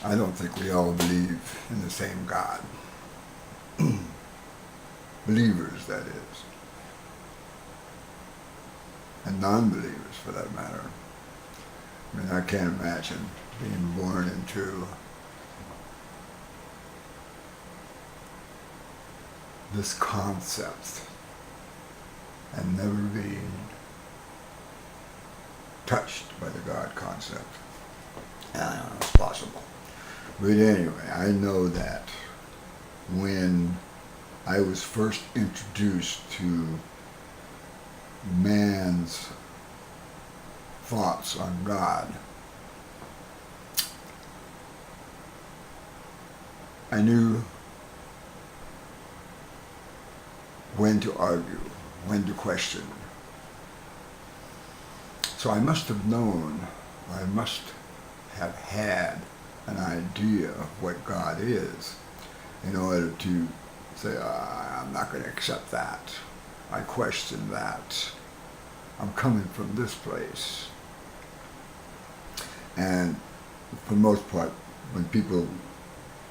I don't think we all believe in the same God. Believers, that is. And non-believers, for that matter. I mean, I can't imagine being born into this concept and never being touched by the God concept. I don't know, it's possible. But anyway, I know that when I was first introduced to man's thoughts on God, I knew when to argue, when to question. So I must have known, I must have had an idea of what God is in order to say, I'm not going to accept that. I question that. I'm coming from this place. And for the most part, when people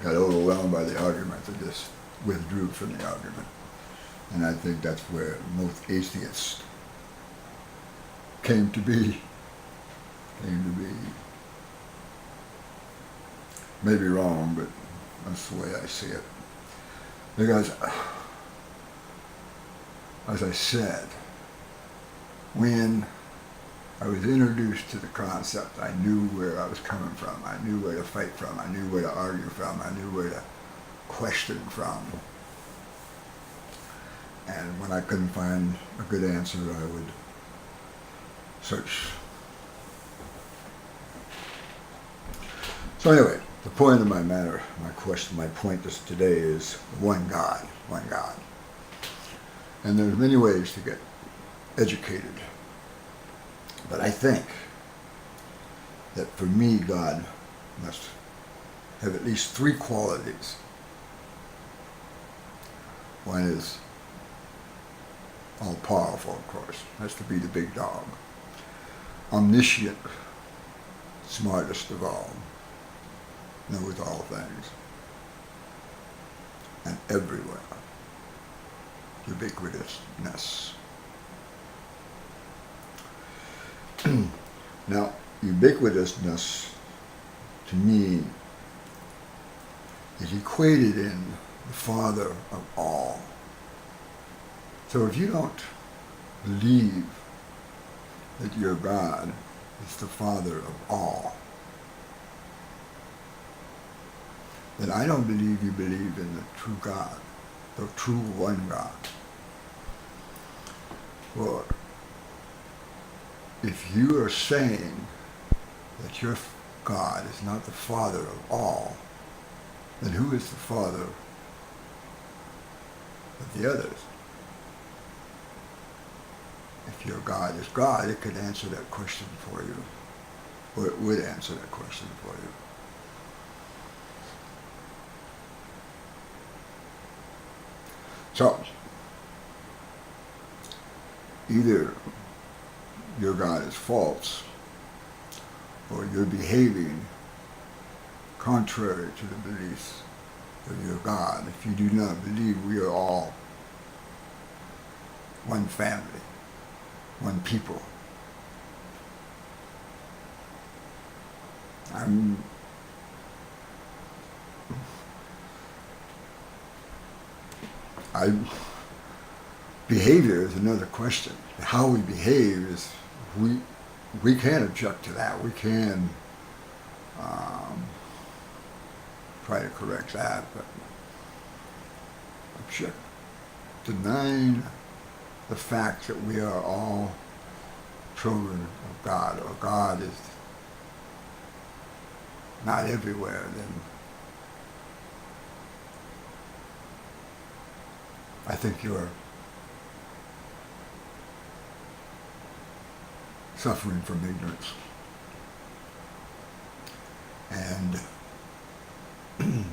got overwhelmed by the argument, they just withdrew from the argument. And I think that's where most atheists came to be. Maybe wrong, but that's the way I see it. Because, as I said, when I was introduced to the concept, I knew where I was coming from. I knew where to fight from. I knew where to argue from. I knew where to question from. And when I couldn't find a good answer, I would search. So anyway, the point of my matter, my point today is one God. And there's many ways to get educated. But I think that for me, God must have at least three qualities. One is all-powerful, of course. Has to be the big dog. Omniscient, smartest of all. Knows all things. And everywhere. Ubiquitousness. Now, ubiquitousness, to me, is equated in the Father of all. So if you don't believe that your God is the Father of all, then I don't believe you believe in the true God, the true one God. For if you are saying that your God is not the Father of all, then who is the Father of the others? If your God is God, it could answer that question for you, or it would answer that question for you. So, either your God is false, or you're behaving contrary to the beliefs of your God if you do not believe we are all one family, one people. Behavior is another question. How we behave is, we can object to that. We can try to correct that, but denying the fact that we are all children of God, or God is not everywhere, then I think you're suffering from ignorance. And the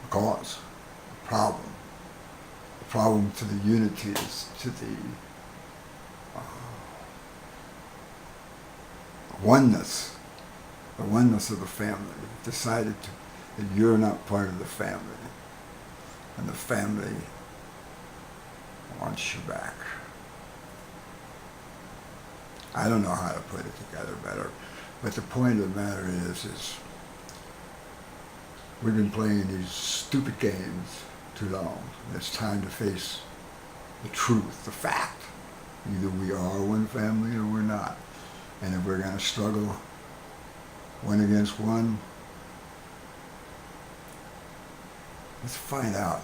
cause, the problem to the unity is to the oneness the oneness of the family. You've decided that you're not part of the family, and the family wants you back. I don't know how to put it together better, but the point of the matter is we've been playing these stupid games too long. It's time to face the truth, the fact. Either we are one family or we're not. And if we're going to struggle one against one, let's find out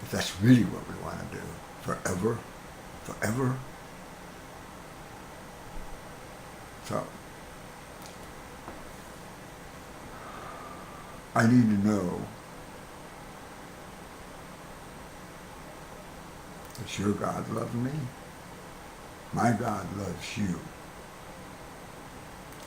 if that's really what we want to do. Forever? Forever? So, I need to know that your God loves me. My God loves you.